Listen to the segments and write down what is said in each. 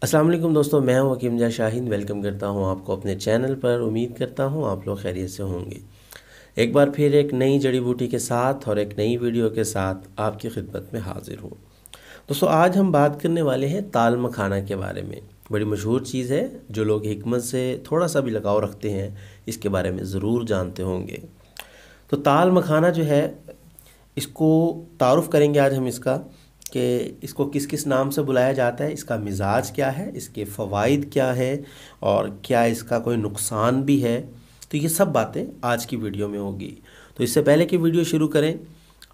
अस्सलाम वालेकुम दोस्तों, मैं हूं हकीम जा शाहीन। वेलकम करता हूं आपको अपने चैनल पर। उम्मीद करता हूं आप लोग खैरियत से होंगे। एक बार फिर एक नई जड़ी बूटी के साथ और एक नई वीडियो के साथ आपकी खिदमत में हाजिर हूं। दोस्तों, आज हम बात करने वाले हैं ताल मखाना के बारे में। बड़ी मशहूर चीज़ है, जो लोग हिकमत से थोड़ा सा भी लगाव रखते हैं इसके बारे में ज़रूर जानते होंगे। तो ताल मखाना जो है, इसको तारुफ़ करेंगे आज हम इसका, कि इसको किस किस नाम से बुलाया जाता है, इसका मिजाज क्या है, इसके फ़वाइद क्या है और क्या इसका कोई नुकसान भी है। तो ये सब बातें आज की वीडियो में होगी। तो इससे पहले कि वीडियो शुरू करें,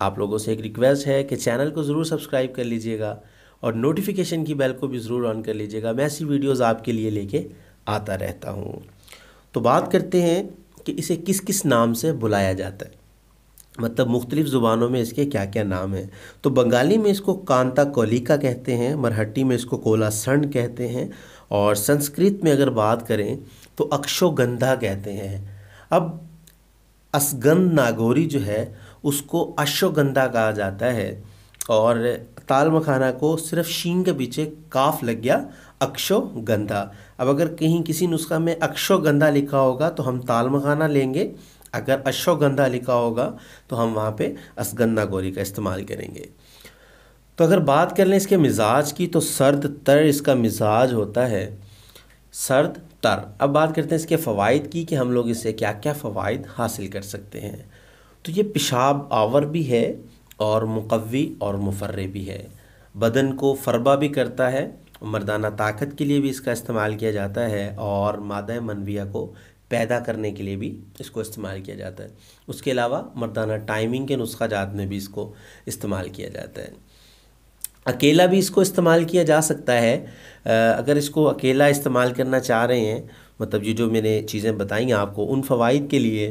आप लोगों से एक रिक्वेस्ट है कि चैनल को ज़रूर सब्सक्राइब कर लीजिएगा और नोटिफिकेशन की बेल को भी ज़रूर ऑन कर लीजिएगा। मैं ऐसी वीडियोज़ आपके लिए लेके आता रहता हूँ। तो बात करते हैं कि इसे किस किस नाम से बुलाया जाता है, मतलब मुख्तलिफ़ ज़ुबानों में इसके क्या क्या नाम हैं। तो बंगाली में इसको कांता कोलिका कहते हैं, मरहट्टी में इसको कोला सण कहते हैं और संस्कृत में अगर बात करें तो अक्षोगंधा कहते हैं। अब असगंध नागौरी जो है उसको अश्वगंधा कहा जाता है और ताल मखाना को सिर्फ शीन के पीछे काफ लग गया, अक्षोगंधा। अब अगर कहीं किसी नुस्खा में अक्षोगंधा लिखा होगा तो हम ताल मखाना लेंगे, अगर अश्वगंधा लिखा होगा तो हम वहाँ पे असगंधा गोरी का इस्तेमाल करेंगे। तो अगर बात कर लें इसके मिजाज की, तो सर्द तर इसका मिजाज होता है, सर्द तर। अब बात करते हैं इसके फ़वाइद की, कि हम लोग इससे क्या क्या फ़वाइद हासिल कर सकते हैं। तो ये पेशाब आवर भी है और मुक़व्वी और मुफर्रे भी है, बदन को फरबा भी करता है, मर्दाना ताकत के लिए भी इसका इस्तेमाल किया जाता है और मादा मनविया को पैदा करने के लिए भी इसको इस्तेमाल किया जाता है। उसके अलावा मर्दाना टाइमिंग के नुस्खा जात में भी इसको इस्तेमाल किया जाता है। अकेला भी इसको इस्तेमाल किया जा सकता है। अगर इसको अकेला इस्तेमाल करना चाह रहे हैं, मतलब ये जो मैंने चीज़ें बताई आपको उन फ़वाइद के लिए,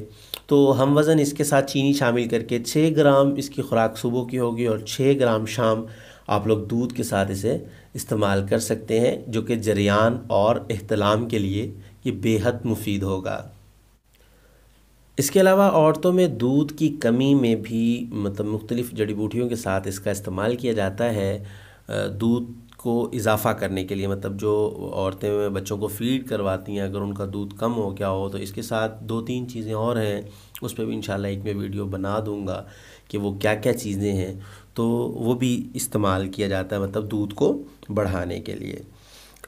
तो हम वज़न इसके साथ चीनी शामिल करके 6 ग्राम इसकी खुराक सुबह की होगी और 6 ग्राम शाम आप लोग दूध के साथ इसे इस्तेमाल कर सकते हैं, जो कि जरियान और एहतलाम के लिए ये बेहद मुफीद होगा। इसके अलावा औरतों में दूध की कमी में भी मतलब मुख्तलिफ़ जड़ी बूटियों के साथ इसका इस्तेमाल किया जाता है दूध को इजाफ़ा करने के लिए। मतलब जो औरतें बच्चों को फ़ीड करवाती हैं, अगर उनका दूध कम हो गया हो तो इसके साथ 2-3 चीज़ें और हैं, उस पर भी इंशाल्लाह एक मैं वीडियो बना दूंगा कि वो क्या क्या चीज़ें हैं। तो वो भी इस्तेमाल किया जाता है, मतलब दूध को बढ़ाने के लिए।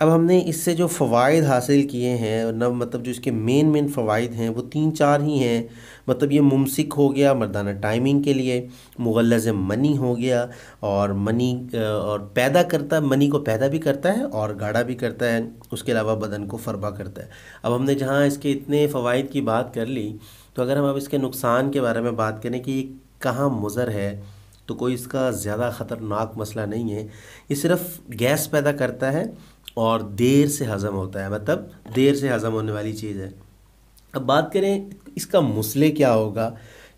अब हमने इससे जो फ़वाइद हासिल किए हैं न, मतलब जो इसके मेन फ़वाइद हैं वो 3-4 ही हैं। मतलब ये मुमसिक हो गया मर्दाना टाइमिंग के लिए, मुग़ल्लज़ मनी हो गया और मनी और पैदा करता, मनी को पैदा भी करता है और गाढ़ा भी करता है। उसके अलावा बदन को फरबा करता है। अब हमने जहाँ इसके इतने फ़वाइद की बात कर ली, तो अगर हम अब इसके नुकसान के बारे में बात करें कि ये कहाँ मुज़र है, तो कोई इसका ज़्यादा ख़तरनाक मसला नहीं है। ये सिर्फ़ गैस पैदा करता है और देर से हज़म होता है, मतलब देर से हज़म होने वाली चीज़ है। अब बात करें इसका मुसले क्या होगा,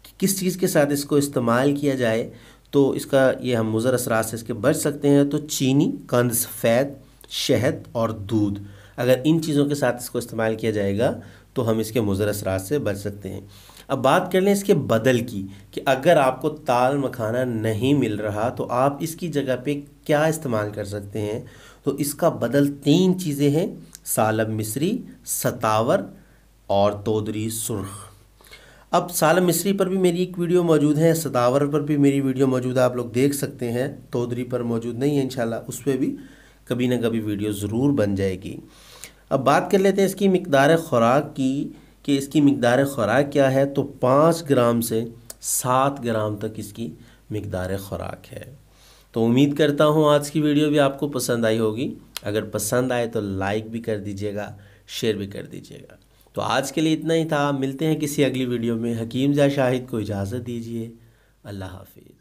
कि किस चीज़ के साथ इसको इस्तेमाल किया जाए तो इसका ये हम मुज़र असरात से इसके बच सकते हैं। तो चीनी, कंद सफ़ेद, शहद और दूध, अगर इन चीज़ों के साथ इसको इस्तेमाल किया जाएगा तो हम इसके मुज़र असरात से बच सकते हैं। अब बात कर लें इसके बदल की, कि अगर आपको ताल मखाना नहीं मिल रहा तो आप इसकी जगह पे क्या इस्तेमाल कर सकते हैं। तो इसका बदल 3 चीज़ें हैं, सालब मिस्री, सतावर और तोदरी सुर्ख। अब सालब मिस्री पर भी मेरी एक वीडियो मौजूद है, सतावर पर भी मेरी वीडियो मौजूद है, आप लोग देख सकते हैं। तोदरी पर मौजूद नहीं है, इंशाल्लाह उस पर भी कभी ना कभी वीडियो ज़रूर बन जाएगी। अब बात कर लेते हैं इसकी मिक़दार ख़ुराक की, कि इसकी मिक़दार ख़ुराक क्या है। तो 5 ग्राम से 7 ग्राम तक इसकी मिक़दार ख़ुराक है। तो उम्मीद करता हूँ आज की वीडियो भी आपको पसंद आई होगी। अगर पसंद आए तो लाइक भी कर दीजिएगा, शेयर भी कर दीजिएगा। तो आज के लिए इतना ही था, मिलते हैं किसी अगली वीडियो में। हकीम जा शाहिद को इजाज़त दीजिए। अल्लाह हाफिज़।